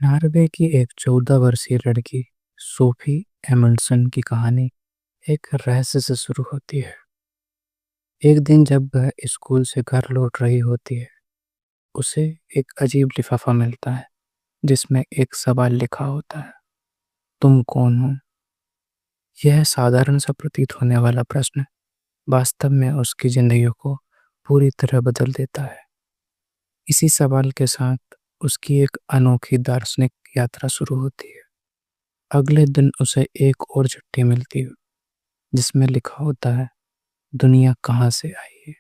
Norway की एक 14 वर्षीय लड़की सोफी एमंडसन की कहानी एक रहस्य से शुरू होती है। एक दिन जब वह स्कूल से घर लौट रही होती है, उसे एक अजीब लिफाफा मिलता है जिसमें एक सवाल लिखा होता है, तुम कौन हो? यह साधारण सा प्रतीत होने वाला प्रश्न वास्तव में उसकी जिंदगी को पूरी तरह बदल देता है। इसी सवाल के साथ उसकी एक अनोखी दार्शनिक यात्रा शुरू होती है। अगले दिन उसे एक और चिट्ठी मिलती है जिसमें लिखा होता है, दुनिया कहाँ से आई है?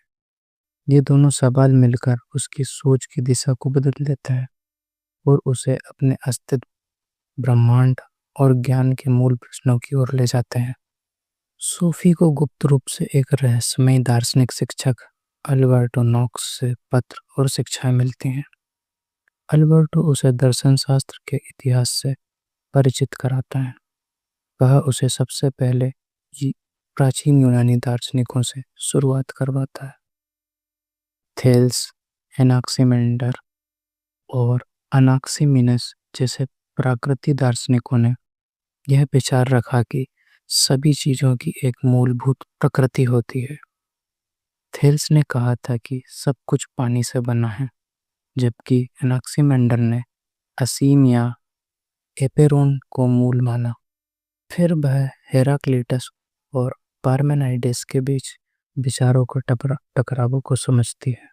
ये दोनों सवाल मिलकर उसकी सोच की दिशा को बदल देते हैं और उसे अपने अस्तित्व, ब्रह्मांड और ज्ञान के मूल प्रश्नों की ओर ले जाते हैं। सोफी को गुप्त रूप से एक रहस्यमय दार्शनिक शिक्षक अल्बर्टो नॉक्स से पत्र और शिक्षाएं मिलती हैं। अल्बर्टो उसे दर्शन शास्त्र के इतिहास से परिचित कराता है। वह उसे सबसे पहले ये प्राचीन यूनानी दार्शनिकों से शुरुआत करवाता है। थेल्स, एनाक्सिमेंडर और अनाक्सिमिनस जैसे प्राकृतिक दार्शनिकों ने यह विचार रखा कि सभी चीजों की एक मूलभूत प्रकृति होती है। थेल्स ने कहा था कि सब कुछ पानी से बना है, जबकि एनाक्सिमेंडर ने असीम या एपेरोन को मूल माना। फिर वह हेराक्लिटस और पार्मेनाइडेस के बीच विचारों को टकरावों को समझती है।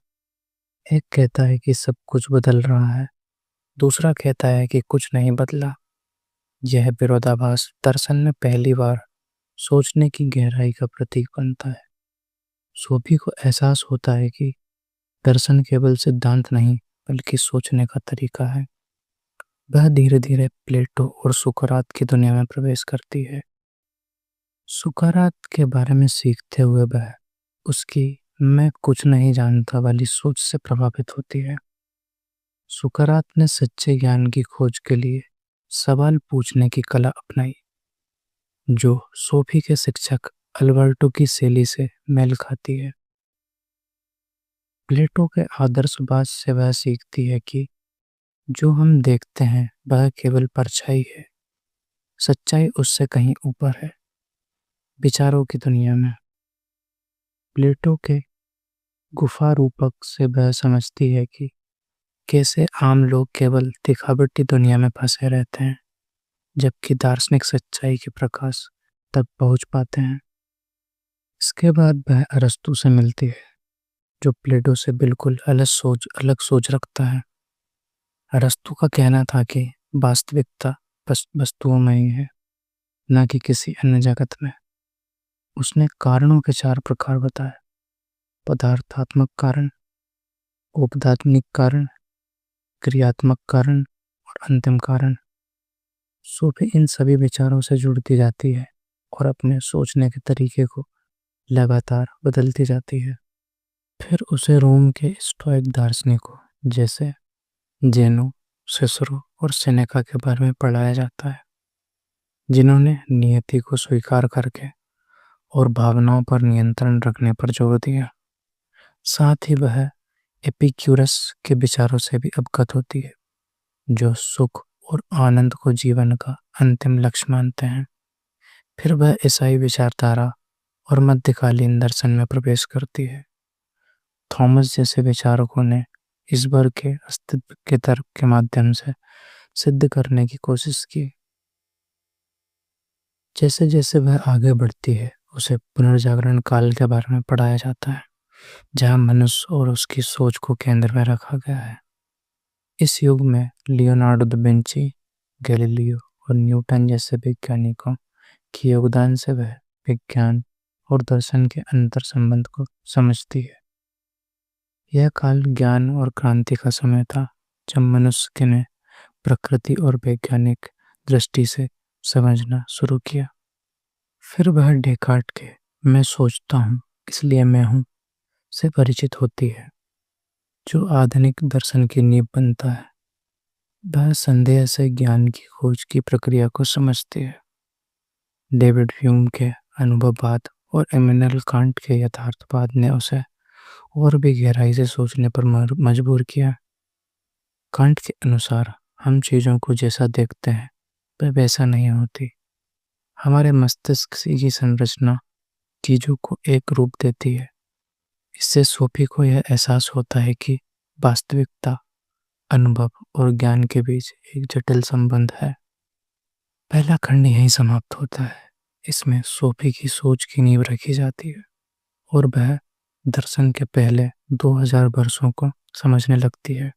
एक कहता है कि सब कुछ बदल रहा है, दूसरा कहता है कि कुछ नहीं बदला। यह विरोधाभास दर्शन में पहली बार सोचने की गहराई का प्रतीक बनता है। सोफी को एहसास होता है कि दर्शन केवल सिद्धांत नहीं बल्कि सोचने का तरीका है। वह धीरे धीरे प्लेटो और सुकरात की दुनिया में प्रवेश करती है। सुकरात के बारे में सीखते हुए वह उसकी मैं कुछ नहीं जानता वाली सोच से प्रभावित होती है। सुकरात ने सच्चे ज्ञान की खोज के लिए सवाल पूछने की कला अपनाई, जो सोफी के शिक्षक अल्बर्टो की शैली से मेल खाती है। प्लेटो के आदर्शवाद से वह सीखती है कि जो हम देखते हैं वह केवल परछाई है, सच्चाई उससे कहीं ऊपर है। विचारों की दुनिया में प्लेटो के गुफा रूपक से वह समझती है कि कैसे आम लोग केवल दिखावटी दुनिया में फंसे रहते हैं, जबकि दार्शनिक सच्चाई के प्रकाश तक पहुंच पाते हैं। इसके बाद वह अरस्तू से मिलती है, जो प्लेटो से बिल्कुल अलग सोच रखता है। अरस्तू का कहना था कि वास्तविकता बस वस्तुओं में ही है, न कि किसी अन्य जगत में। उसने कारणों के 4 प्रकार बताए, पदार्थात्मक कारण, औपदात्मिक कारण, क्रियात्मक कारण और अंतिम कारण। सोफी इन सभी विचारों से जुड़ती जाती है और अपने सोचने के तरीके को लगातार बदलती जाती है। फिर उसे रोम के स्टोइक दार्शनिकों जैसे जेनो, सिसरो और सेनेका के बारे में पढ़ाया जाता है, जिन्होंने नियति को स्वीकार करके और भावनाओं पर नियंत्रण रखने पर जोर दिया। साथ ही वह एपिक्यूरस के विचारों से भी अवगत होती है, जो सुख और आनंद को जीवन का अंतिम लक्ष्य मानते हैं। फिर वह ईसाई विचारधारा और मध्यकालीन दर्शन में प्रवेश करती है। थॉमस जैसे विचारकों ने ईश्वर के अस्तित्व के तर्क के माध्यम से सिद्ध करने की कोशिश की। जैसे जैसे वह आगे बढ़ती है, उसे पुनर्जागरण काल के बारे में पढ़ाया जाता है, जहाँ मनुष्य और उसकी सोच को केंद्र में रखा गया है। इस युग में लियोनार्डो दा विंची, गैलीलियो और न्यूटन जैसे वैज्ञानिकों के योगदान से वह विज्ञान और दर्शन के अंतर संबंध को समझती है। यह काल ज्ञान और क्रांति का समय था, जब मनुष्य ने प्रकृति और वैज्ञानिक दृष्टि से समझना शुरू किया। फिर वह डेकार्ट के मैं सोचता हूँ इसलिए मैं हूँ से परिचित होती है, जो आधुनिक दर्शन की नींव बनता है। वह संदेह से ज्ञान की खोज की प्रक्रिया को समझती है। डेविड ह्यूम के अनुभववाद और इमैनुअल कांट के यथार्थवाद ने उसे और भी गहराई से सोचने पर मजबूर किया। कांट के अनुसार हम चीज़ों को जैसा देखते हैं वह वैसा नहीं होती। हमारे मस्तिष्क की संरचना चीज़ों को एक रूप देती है। इससे सोफी को यह एहसास होता है कि वास्तविकता, अनुभव और ज्ञान के बीच एक जटिल संबंध है। पहला खंड यहीं समाप्त होता है। इसमें सोफी की सोच की नींव रखी जाती है और वह दर्शन के पहले 2000 वर्षों को समझने लगती है।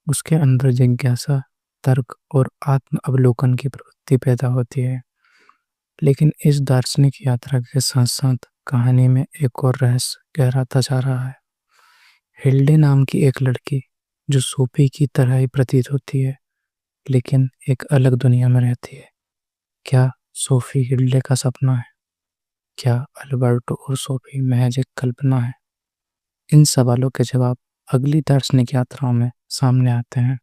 उसके अंदर जिज्ञासा, तर्क और आत्म अवलोकन की प्रवृत्ति पैदा होती है। लेकिन इस दार्शनिक यात्रा के साथ साथ कहानी में एक और रहस्य गहराता जा रहा है। हिल्डे नाम की एक लड़की, जो सोफी की तरह ही प्रतीत होती है, लेकिन एक अलग दुनिया में रहती है। क्या सोफी हिल्डे का सपना है? क्या अल्बर्टो और सोफी महज एक कल्पना है? इन सवालों के जवाब अगली दार्शनिक यात्राओं में सामने आते हैं।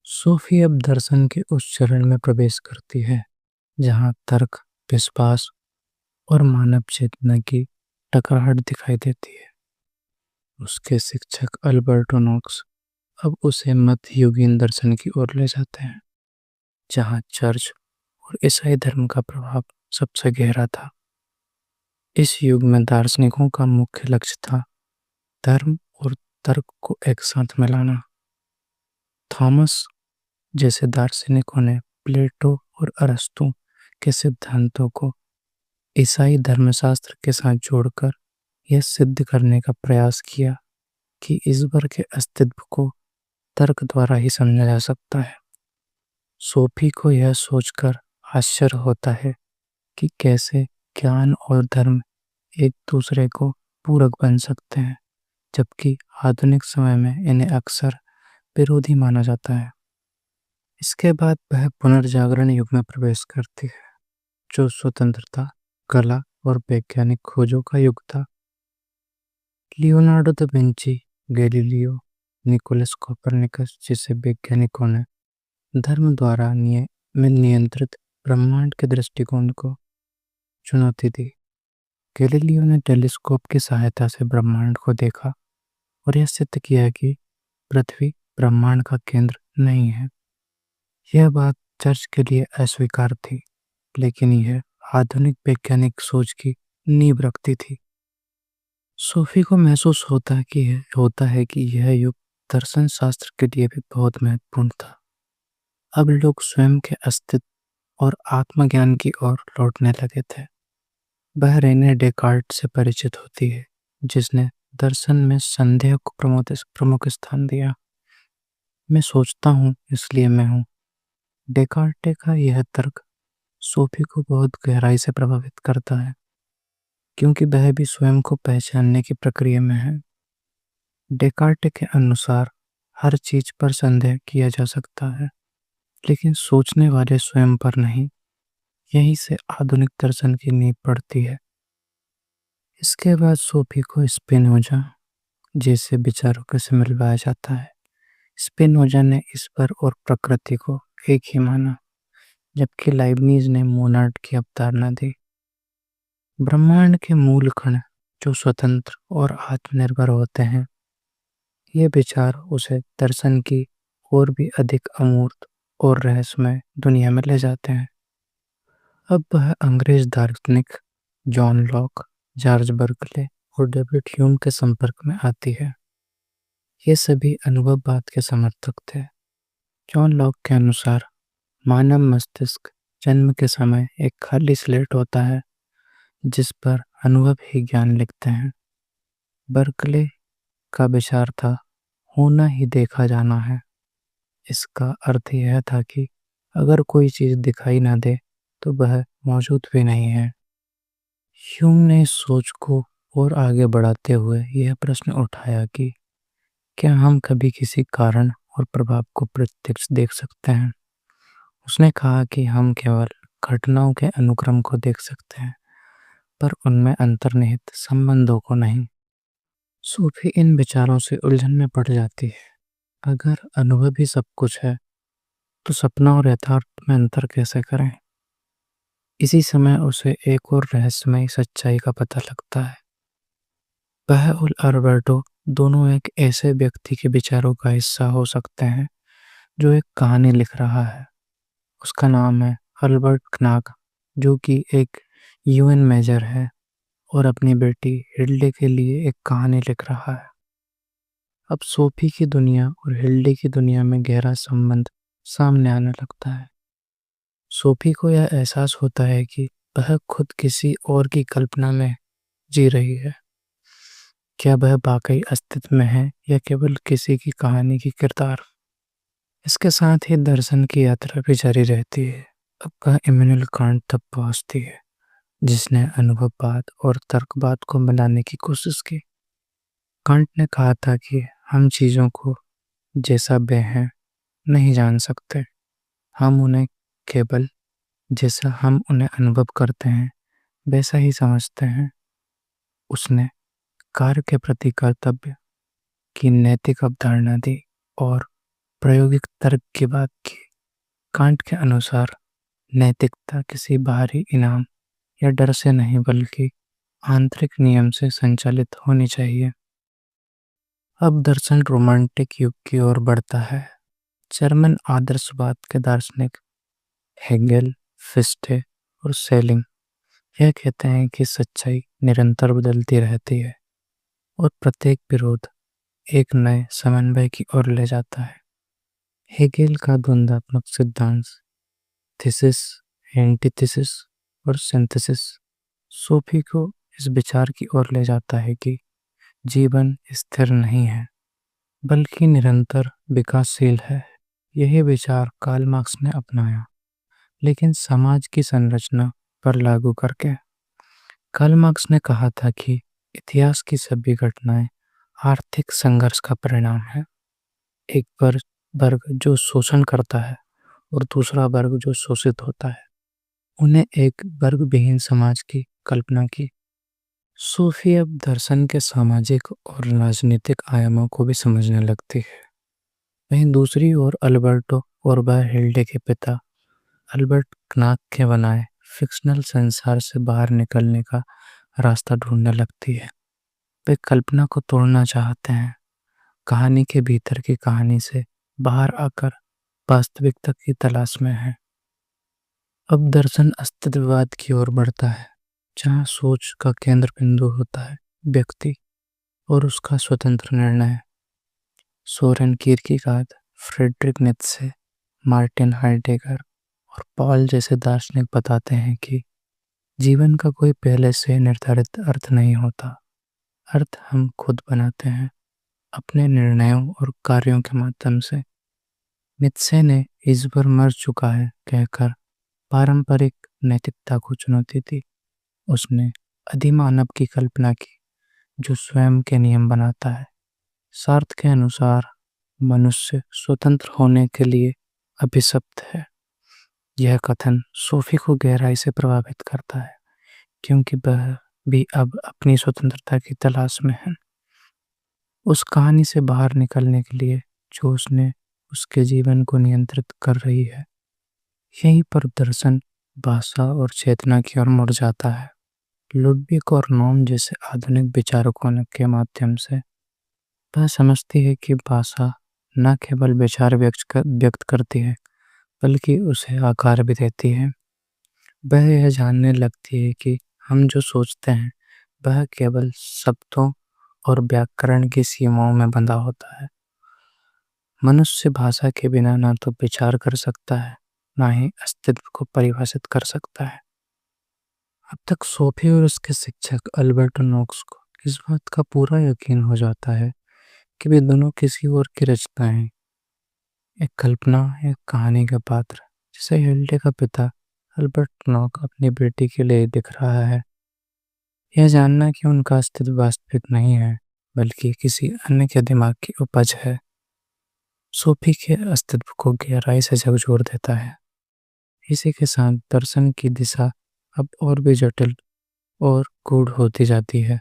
सोफी अब दर्शन के उस चरण में प्रवेश करती है जहाँ तर्क, विश्वास और मानव चेतना की टकराहट दिखाई देती है। उसके शिक्षक अल्बर्टो नोक्स अब उसे मध्ययुगीन दर्शन की ओर ले जाते हैं, जहाँ चर्च और ईसाई धर्म का प्रभाव सबसे गहरा था। इस युग में दार्शनिकों का मुख्य लक्ष्य था धर्म और तर्क को एक साथ मिलाना। थॉमस जैसे दार्शनिकों ने प्लेटो और अरस्तु के सिद्धांतों को ईसाई धर्मशास्त्र के साथ जोड़कर यह सिद्ध करने का प्रयास किया कि ईश्वर के अस्तित्व को तर्क द्वारा ही समझा जा सकता है। सोफी को यह सोचकर आश्चर्य होता है कि कैसे ज्ञान और धर्म एक दूसरे को पूरक बन सकते हैं, जबकि आधुनिक समय में इन्हें अक्सर विरोधी माना जाता है। इसके बाद वह पुनर्जागरण युग में प्रवेश करती है, जो स्वतंत्रता, कला और वैज्ञानिक खोजों का युग था। Leonardo da Vinci, Galileo, Nicholas Copernicus जैसे वैज्ञानिकों ने धर्म द्वारा नियंत्रित ब्रह्मांड के दृष्टिकोण को चुनौती दी। गैलीलियो ने टेलीस्कोप की सहायता से ब्रह्मांड को देखा और यह सिद्ध किया कि पृथ्वी ब्रह्मांड का केंद्र नहीं है। यह बात चर्च के लिए अस्वीकार थी, लेकिन यह आधुनिक वैज्ञानिक सोच की नींव रखती थी। सोफी को महसूस होता है कि यह युग दर्शन शास्त्र के लिए भी बहुत महत्वपूर्ण था। अब लोग स्वयं के अस्तित्व और आत्मज्ञान की ओर लौटने लगे थे। वह रेने डेकार्ट से परिचित होती है, जिसने दर्शन में संदेह को प्रमुख स्थान दिया। मैं सोचता हूँ इसलिए मैं हूँ। डेकार्टे का यह तर्क सोफी को बहुत गहराई से प्रभावित करता है, क्योंकि वह भी स्वयं को पहचानने की प्रक्रिया में है। डेकार्टे के अनुसार हर चीज पर संदेह किया जा सकता है, लेकिन सोचने वाले स्वयं पर नहीं। यहीं से आधुनिक दर्शन की नींव पड़ती है। इसके बाद सोफी को स्पिनोजा जैसे विचारकों से मिलवाया जाता है। स्पिनोजा ने ईश्वर और प्रकृति को एक ही माना, जबकि लाइबनिज ने मोनार्ड की अवधारणा दी। ब्रह्मांड के मूल कण जो स्वतंत्र और आत्मनिर्भर होते हैं, ये विचार उसे दर्शन की और भी अधिक अमूर्त और रहस्यमय दुनिया में ले जाते हैं। अब वह अंग्रेज दार्शनिक जॉन लॉक, जॉर्ज बर्कले और डेविड ह्यूम के संपर्क में आती है। ये सभी अनुभववाद के समर्थक थे। जॉन लॉक के अनुसार मानव मस्तिष्क जन्म के समय एक खाली स्लेट होता है, जिस पर अनुभव ही ज्ञान लिखते हैं। बर्कले का विचार था होना ही देखा जाना है। इसका अर्थ यह था कि अगर कोई चीज दिखाई ना दे तो वह मौजूद भी नहीं है। ह्यूम ने इस सोच को और आगे बढ़ाते हुए यह प्रश्न उठाया कि क्या हम कभी किसी कारण और प्रभाव को प्रत्यक्ष देख सकते हैं? उसने कहा कि हम केवल घटनाओं के अनुक्रम को देख सकते हैं, पर उनमें अंतर्निहित संबंधों को नहीं। सूफी इन विचारों से उलझन में पड़ जाती है। अगर अनुभव ही सब कुछ है, तो सपना और यथार्थ में अंतर कैसे करें? इसी समय उसे एक और रहस्यमय सच्चाई का पता लगता है। वह और अल्बर्टो दोनों एक ऐसे व्यक्ति के विचारों का हिस्सा हो सकते हैं जो एक कहानी लिख रहा है। उसका नाम है अल्बर्ट कनाक, जो कि एक यूएन मेजर है और अपनी बेटी हिल्डे के लिए एक कहानी लिख रहा है। अब सोफी की दुनिया और हिल्डे की दुनिया में गहरा संबंध सामने आने लगता है। सोफी को यह एहसास होता है कि वह खुद किसी और की कल्पना में जी रही है। क्या वह वाकई अस्तित्व में है या केवल किसी की कहानी की किरदार? इसके साथ ही दर्शन की यात्रा भी जारी रहती है। अब कहा इमैनुअल कांट तक पहुंचती है, जिसने अनुभववाद और तर्कवाद को मिलाने की कोशिश की। कांट ने कहा था कि हम चीज़ों को जैसा वे हैं नहीं जान सकते, हम उन्हें केवल जैसा हम उन्हें अनुभव करते हैं वैसा ही समझते हैं। उसने कार्य के प्रति कर्तव्य की नैतिक अवधारणा दी और प्रायोगिक तर्क की बात की। कांट के अनुसार नैतिकता किसी बाहरी इनाम या डर से नहीं बल्कि आंतरिक नियम से संचालित होनी चाहिए। अब दर्शन रोमांटिक युग की ओर बढ़ता है। जर्मन आदर्शवाद के दार्शनिक हेगेल, फिस्टे और सेलिंग यह कहते हैं कि सच्चाई निरंतर बदलती रहती है और प्रत्येक विरोध एक नए समन्वय की ओर ले जाता है। हेगेल का द्वंद्वात्मक सिद्धांत थीसिस, एंटीथीसिस और सिंथेसिस सोफी को इस विचार की ओर ले जाता है कि जीवन स्थिर नहीं है बल्कि निरंतर विकासशील है। यही विचार कार्ल मार्क्स ने अपनाया, लेकिन समाज की संरचना पर लागू करके। कार्ल मार्क्स ने कहा था कि इतिहास की सभी घटनाएं आर्थिक संघर्ष का परिणाम है। एक वर्ग जो शोषण करता है और दूसरा वर्ग जो शोषित होता है, उन्हें एक वर्ग विहीन समाज की कल्पना की। सूफी अब दर्शन के सामाजिक और राजनीतिक आयामों को भी समझने लगती है। वहीं दूसरी ओर अल्बर्टो और वह हिल्डे के पिता अल्बर्ट कनाक के बनाए फिक्शनल संसार से बाहर निकलने का रास्ता ढूंढने लगती है। वे कल्पना को तोड़ना चाहते हैं, कहानी के भीतर की कहानी से बाहर आकर वास्तविकता की तलाश में है। अब दर्शन अस्तित्ववाद की ओर बढ़ता है, जहाँ सोच का केंद्र बिंदु होता है व्यक्ति और उसका स्वतंत्र निर्णय। Soren Kierkegaard, Friedrich Nietzsche, Martin Heidegger और पॉल जैसे दार्शनिक बताते हैं कि जीवन का कोई पहले से निर्धारित अर्थ नहीं होता। अर्थ हम खुद बनाते हैं अपने निर्णयों और कार्यों के माध्यम से। नीत्शे ने ईश्वर मर चुका है कहकर पारंपरिक नैतिकता को चुनौती दी। उसने अधिमानव की कल्पना की जो स्वयं के नियम बनाता है। सार्थ के अनुसार मनुष्य स्वतंत्र होने के लिए अभिशप्त है। यह कथन सोफी को गहराई से प्रभावित करता है, क्योंकि वह भी अब अपनी स्वतंत्रता की तलाश में है। उस कहानी से बाहर निकलने के लिए जो उसने उसके जीवन को नियंत्रित कर रही है। यहीं पर दर्शन भाषा और चेतना की ओर मुड़ जाता है। लुड्विक और नोम जैसे आधुनिक विचारकों के माध्यम से वह समझती है कि भाषा न केवल विचार व्यक्त करती है बल्कि उसे आकार भी देती है। वह यह जानने लगती है कि हम जो सोचते हैं वह केवल शब्दों और व्याकरण की सीमाओं में बंधा होता है। मनुष्य भाषा के बिना ना तो विचार कर सकता है, ना ही अस्तित्व को परिभाषित कर सकता है। अब तक सोफी और उसके शिक्षक अल्बर्ट नोक्स को इस बात का पूरा यकीन हो जाता है कि वे दोनों किसी और की रचना हैं, एक कल्पना, एक कहानी का पात्र, जिसे हिल्डे का पिता अल्बर्ट नोक अपनी बेटी के लिए दिख रहा है। यह जानना कि उनका अस्तित्व वास्तविक नहीं है बल्कि किसी अन्य के दिमाग की उपज है, सोफी के अस्तित्व को गहराई से झकझोर देता है। इसी के साथ दर्शन की दिशा अब और भी जटिल और गूढ़ होती जाती है।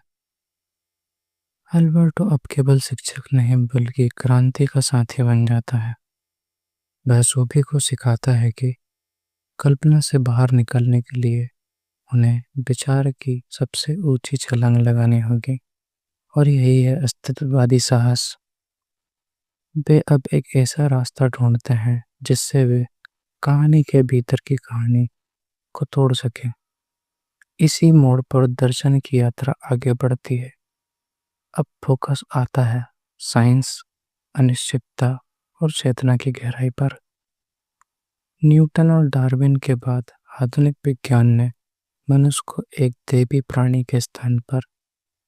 अल्बर्टो अब केवल शिक्षक नहीं बल्कि क्रांति का साथी बन जाता है। वह सोफी को सिखाता है कि कल्पना से बाहर निकलने के लिए उन्हें विचार की सबसे ऊंची छलांग लगानी होगी, और यही है अस्तित्ववादी साहस। वे अब एक ऐसा रास्ता ढूंढते हैं जिससे वे कहानी के भीतर की कहानी को तोड़ सकें। इसी मोड़ पर दर्शन की यात्रा आगे बढ़ती है। अब फोकस आता है साइंस, अनिश्चितता और चेतना की गहराई पर। न्यूटन और डार्विन के बाद आधुनिक विज्ञान ने मनुष्य को एक दैवी प्राणी के स्थान पर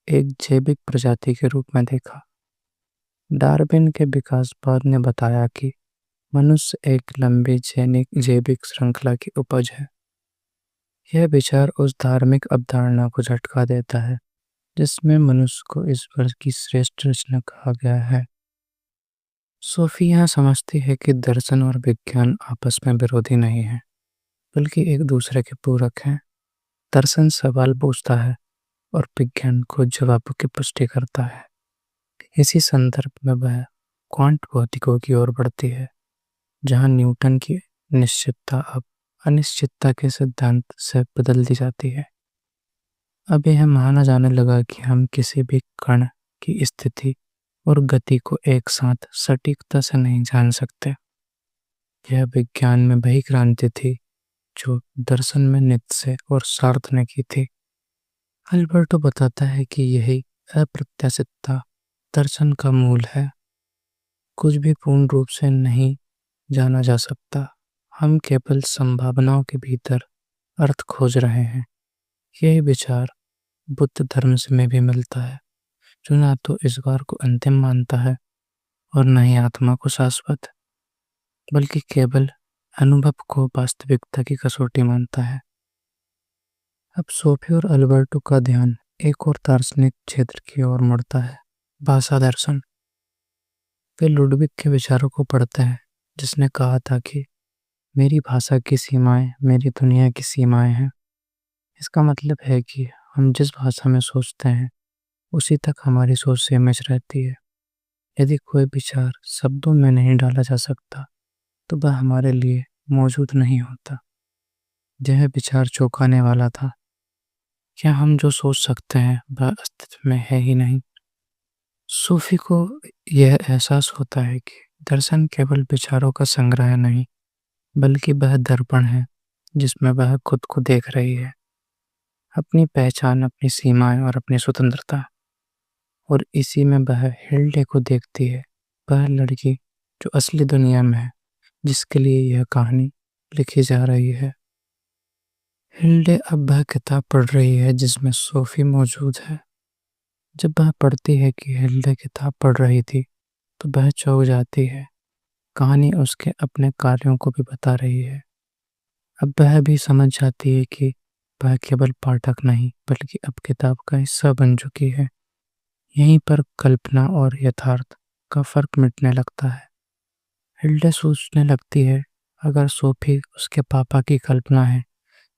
एक जैविक प्रजाति के रूप में देखा। डार्विन के विकासवाद ने बताया कि मनुष्य एक लंबी जैविक श्रृंखला की उपज है। यह विचार उस धार्मिक अवधारणा को झटका देता है जिसमें मनुष्य को इस वर्ष की श्रेष्ठ रचना कहा गया है। सोफी यहाँ समझती है कि दर्शन और विज्ञान आपस में विरोधी नहीं है, बल्कि एक दूसरे के पूरक हैं। दर्शन सवाल पूछता है और विज्ञान को जवाबों की पुष्टि करता है। इसी संदर्भ में वह क्वांट भौतिकों की ओर बढ़ती है, जहाँ न्यूटन की निश्चितता अब अनिश्चितता के सिद्धांत से बदल दी जाती है। अब यह माना जाने लगा कि हम किसी भी कण की स्थिति और गति को एक साथ सटीकता से नहीं जान सकते। यह विज्ञान में वही क्रांति थी जो दर्शन में नित्य और सार्थ ने की थी। अल्बर्टो बताता है कि यही अप्रत्याशितता दर्शन का मूल है। कुछ भी पूर्ण रूप से नहीं जाना जा सकता, हम केवल संभावनाओं के भीतर अर्थ खोज रहे हैं। यही विचार बुद्ध धर्म से में भी मिलता है, जो ना तो इस बार को अंतिम मानता है और न ही आत्मा को शाश्वत, बल्कि केवल अनुभव को वास्तविकता की कसौटी मानता है। अब सोफी और अल्बर्टो का ध्यान एक और दार्शनिक क्षेत्र की ओर मुड़ता है, भाषा दर्शन। वे लुडविग के विचारों को पढ़ते हैं, जिसने कहा था कि मेरी भाषा की सीमाएं मेरी दुनिया की सीमाएं हैं। इसका मतलब है कि हम जिस भाषा में सोचते हैं उसी तक हमारी सोच सीमित रहती है। यदि कोई विचार शब्दों में नहीं डाला जा सकता तो वह हमारे लिए मौजूद नहीं होता। यह विचार चौंकाने वाला था। क्या हम जो सोच सकते हैं वह अस्तित्व में है ही नहीं? सूफी को यह एहसास होता है कि दर्शन केवल विचारों का संग्रह नहीं, बल्कि वह दर्पण है जिसमें वह खुद को देख रही है, अपनी पहचान, अपनी सीमाएं और अपनी स्वतंत्रता। और इसी में वह हिल्डे को देखती है, वह लड़की जो असली दुनिया में है, जिसके लिए यह कहानी लिखी जा रही है। हिल्डे अब वह किताब पढ़ रही है जिसमें सोफी मौजूद है। जब वह पढ़ती है कि हिल्डे किताब पढ़ रही थी तो वह चौंक जाती है। कहानी उसके अपने कार्यों को भी बता रही है। अब वह भी समझ जाती है कि वह केवल पाठक नहीं, बल्कि अब किताब का हिस्सा बन चुकी है। यहीं पर कल्पना और यथार्थ का फर्क मिटने लगता है। हिल्डे सोचने लगती है, अगर सोफी उसके पापा की कल्पना है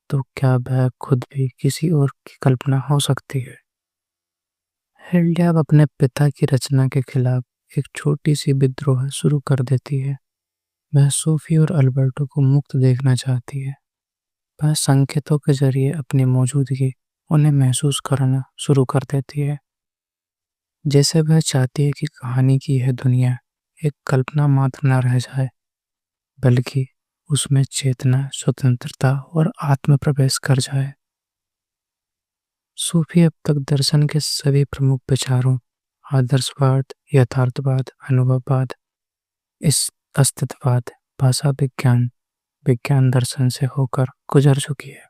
तो क्या वह खुद भी किसी और की कल्पना हो सकती है? हिल्डे अब अपने पिता की रचना के खिलाफ एक छोटी सी विद्रोह शुरू कर देती है। वह सोफी और अल्बर्टो को मुक्त देखना चाहती है। वह संकेतों के जरिए अपनी मौजूदगी उन्हें महसूस करना शुरू कर देती है। जैसे वह चाहती है कि कहानी की यह दुनिया एक कल्पना मात्र न रह जाए, बल्कि उसमें चेतना, स्वतंत्रता और आत्म प्रवेश कर जाए। सूफी अब तक दर्शन के सभी प्रमुख विचारों, आदर्शवाद, यथार्थवाद, अनुभववाद, इस अस्तित्ववाद, भाषा विज्ञान, विज्ञान दर्शन से होकर गुजर चुकी है।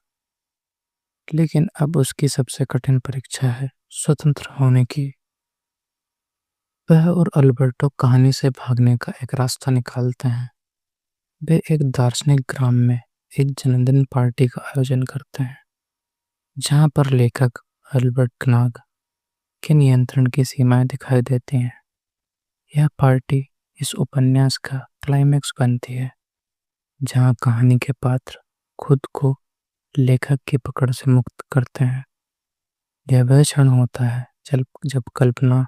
लेकिन अब उसकी सबसे कठिन परीक्षा है स्वतंत्र होने की। वह और अल्बर्टो कहानी से भागने का एक रास्ता निकालते हैं। वे एक दार्शनिक ग्राम में एक जन्मदिन पार्टी का आयोजन करते हैं, जहां पर लेखक अल्बर्ट क्नाग के नियंत्रण की सीमाएं दिखाई देती हैं। यह पार्टी इस उपन्यास का क्लाइमैक्स बनती है, जहां कहानी के पात्र खुद को लेखक की पकड़ से मुक्त करते हैं। यह वह क्षण होता है जब कल्पना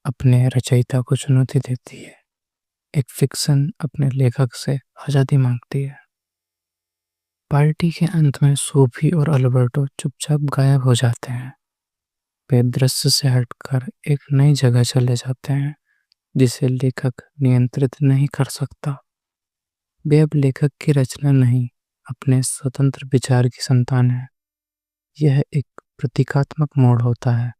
अपने रचयिता को चुनौती देती है। एक फिक्शन अपने लेखक से आज़ादी मांगती है। पार्टी के अंत में सोफी और अल्बर्टो चुपचाप गायब हो जाते हैं। वे दृश्य से हटकर एक नई जगह चले जाते हैं, जिसे लेखक नियंत्रित नहीं कर सकता। वे अब लेखक की रचना नहीं, अपने स्वतंत्र विचार की संतान है। यह एक प्रतीकात्मक मोड़ होता है,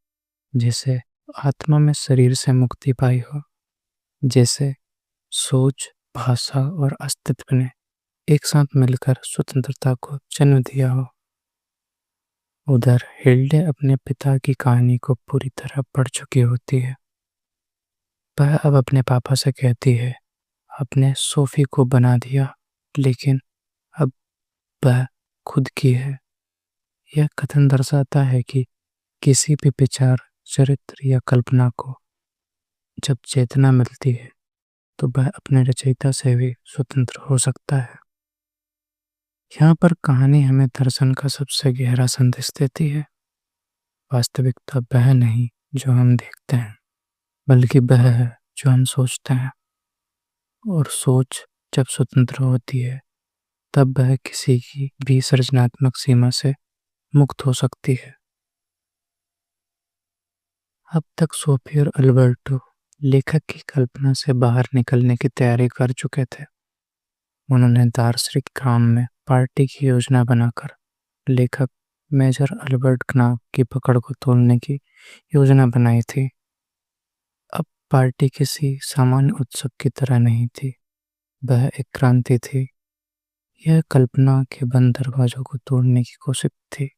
जैसे आत्मा में शरीर से मुक्ति पाई हो, जैसे सोच, भाषा और अस्तित्व ने एक साथ मिलकर स्वतंत्रता को जन्म दिया हो। उधर हिल्डे अपने पिता की कहानी को पूरी तरह पढ़ चुकी होती है। वह अब अपने पापा से कहती है, आपने सोफी को बना दिया, लेकिन अब वह खुद की है। यह कथन दर्शाता है कि किसी भी विचार, चरित्र या कल्पना को जब चेतना मिलती है, तो वह अपने रचयिता से भी स्वतंत्र हो सकता है। यहाँ पर कहानी हमें दर्शन का सबसे गहरा संदेश देती है। वास्तविकता वह नहीं जो हम देखते हैं, बल्कि वह है जो हम सोचते हैं। और सोच जब स्वतंत्र होती है, तब वह किसी की भी सृजनात्मक सीमा से मुक्त हो सकती है। अब तक सोफी और अल्बर्टो लेखक की कल्पना से बाहर निकलने की तैयारी कर चुके थे। उन्होंने दार्शनिक काम में पार्टी की योजना बनाकर लेखक मेजर अल्बर्ट कनाव की पकड़ को तोड़ने की योजना बनाई थी। अब पार्टी किसी सामान्य उत्सव की तरह नहीं थी, वह एक क्रांति थी। यह कल्पना के बंद दरवाजों को तोड़ने की कोशिश थी,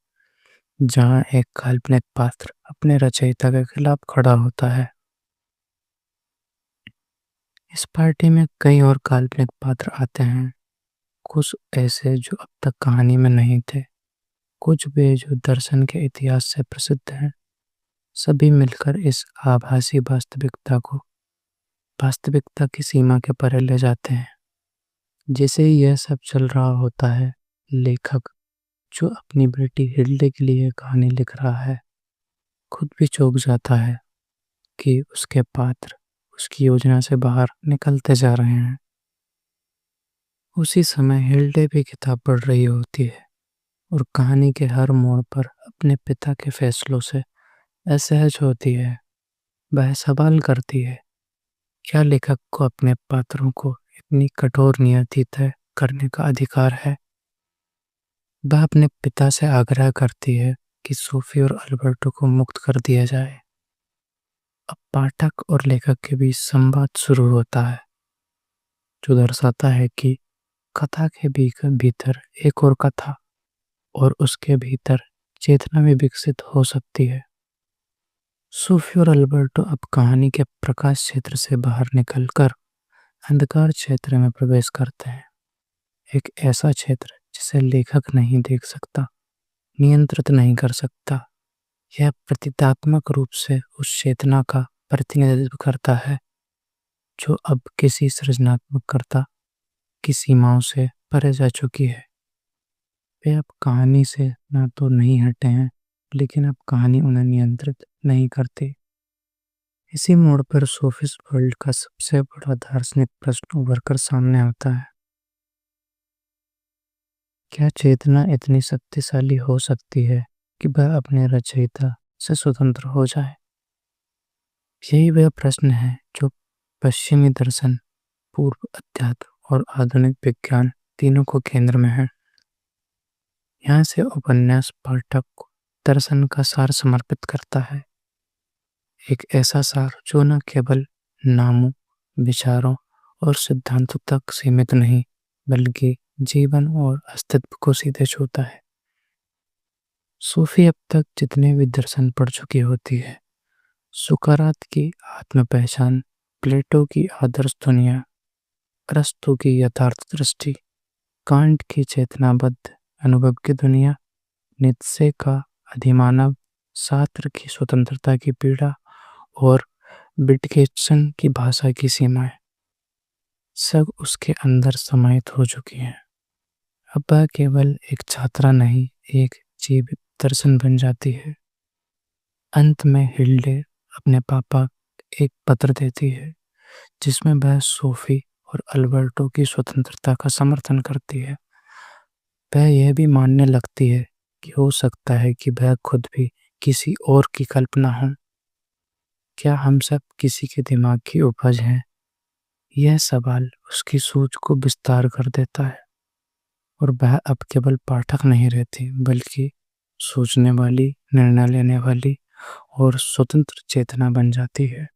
जहां एक काल्पनिक पात्र अपने रचयिता के खिलाफ खड़ा होता है। इस पार्टी में कई और काल्पनिक पात्र आते हैं, कुछ ऐसे जो अब तक कहानी में नहीं थे, कुछ वे जो दर्शन के इतिहास से प्रसिद्ध हैं। सभी मिलकर इस आभासी वास्तविकता को वास्तविकता की सीमा के परे ले जाते हैं। जैसे ही यह सब चल रहा होता है, लेखक जो अपनी बेटी हिल्डे के लिए कहानी लिख रहा है, खुद भी चौंक जाता है कि उसके पात्र उसकी योजना से बाहर निकलते जा रहे हैं। उसी समय हिल्डे भी किताब पढ़ रही होती है और कहानी के हर मोड़ पर अपने पिता के फैसलों से असहज होती है। वह सवाल करती है, क्या लेखक को अपने पात्रों को इतनी कठोर नियति तय करने का अधिकार है? वह अपने पिता से आग्रह करती है कि सोफी और अल्बर्टो को मुक्त कर दिया जाए। अब पाठक और लेखक के बीच संवाद शुरू होता है, जो दर्शाता है कि कथा के भीतर एक और कथा और उसके भीतर चेतना भी विकसित हो सकती है। सोफी और अल्बर्टो अब कहानी के प्रकाश क्षेत्र से बाहर निकलकर अंधकार क्षेत्र में प्रवेश करते हैं। एक ऐसा क्षेत्र जिसे लेखक नहीं देख सकता, नियंत्रित नहीं कर सकता। यह प्रतीकात्मक रूप से उस चेतना का प्रतिनिधित्व करता है जो अब किसी सृजनात्मकता की सीमाओं से परे जा चुकी है। वे अब कहानी से ना तो नहीं हटे हैं, लेकिन अब कहानी उन्हें नियंत्रित नहीं करती। इसी मोड़ पर सोफिस्ट वर्ल्ड का सबसे बड़ा दार्शनिक प्रश्न उभर कर सामने आता है। क्या चेतना इतनी शक्तिशाली हो सकती है कि वह अपने रचयिता से स्वतंत्र हो जाए? यही वह प्रश्न है जो पश्चिमी दर्शन, पूर्व अध्यात्म और आधुनिक विज्ञान तीनों को केंद्र में है। यहाँ से उपन्यास पाठक को दर्शन का सार समर्पित करता है, एक ऐसा सार जो न केवल नामों, विचारों और सिद्धांतों तक सीमित नहीं, बल्कि जीवन और अस्तित्व को सीधे छूता है। सूफी अब तक जितने भी दर्शन पढ़ चुकी होती है, सुकरात की आत्म पहचान, प्लेटो की आदर्श दुनिया, अरस्तु की यथार्थ दृष्टि, कांट की चेतनाबद्ध अनुभव की दुनिया, नीत्शे का अधिमानव, सार्त्र की स्वतंत्रता की पीड़ा और विटगेत्सन की भाषा की सीमाएं, सब उसके अंदर समाहित हो चुकी हैं। अब वह केवल एक छात्रा नहीं, एक जीवित दर्शन बन जाती है। अंत में हिल्डे अपने पापा एक पत्र देती है, जिसमें वह सोफी और अल्बर्टो की स्वतंत्रता का समर्थन करती है। वह यह भी मानने लगती है कि हो सकता है कि वह खुद भी किसी और की कल्पना हो। क्या हम सब किसी के दिमाग की उपज हैं? यह सवाल उसकी सोच को विस्तार कर देता है और वह अब केवल पाठक नहीं रहती बल्कि सोचने वाली, निर्णय लेने वाली और स्वतंत्र चेतना बन जाती है।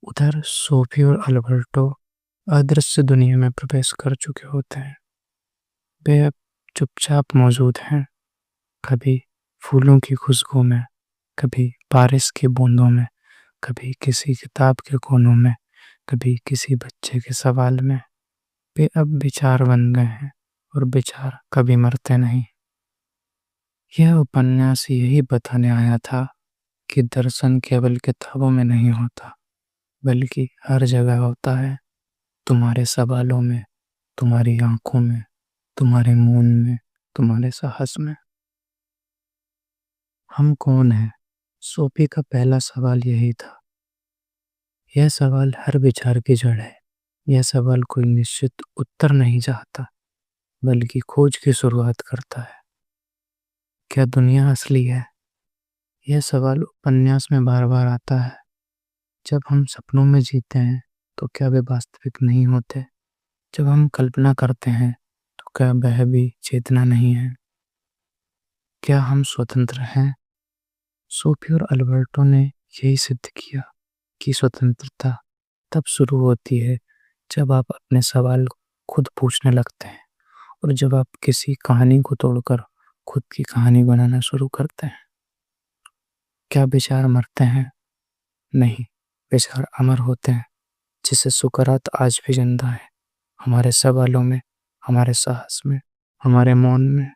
उधर सोफी और अल्बर्टो अदृश्य दुनिया में प्रवेश कर चुके होते हैं। वे अब चुपचाप मौजूद हैं, कभी फूलों की खुशबू में, कभी बारिश की बूंदों में, कभी किसी किताब के कोनों में, कभी किसी बच्चे के सवाल में। वे अब विचार बन गए हैं और विचार कभी मरते नहीं। यह उपन्यास यही बताने आया था कि दर्शन केवल किताबों में नहीं होता, बल्कि हर जगह होता है। तुम्हारे सवालों में, तुम्हारी आंखों में, तुम्हारे मौन में, तुम्हारे साहस में। हम कौन हैं? सोफी का पहला सवाल यही था। यह सवाल हर विचार की जड़ है। यह सवाल कोई निश्चित उत्तर नहीं चाहता, बल्कि खोज की शुरुआत करता है। क्या दुनिया असली है? यह सवाल उपन्यास में बार बार आता है। जब हम सपनों में जीते हैं तो क्या वे वास्तविक नहीं होते? जब हम कल्पना करते हैं तो क्या वह भी चेतना नहीं है? क्या हम स्वतंत्र हैं? सोफी और अल्बर्टो ने यही सिद्ध किया कि स्वतंत्रता तब शुरू होती है जब आप अपने सवाल खुद पूछने लगते हैं और जब आप किसी कहानी को तोड़कर खुद की कहानी बनाना शुरू करते हैं। क्या विचार मरते हैं? नहीं, विचार अमर होते हैं। जिसे सुकरात आज भी जिंदा है, हमारे सवालों में, हमारे साहस में, हमारे मौन में।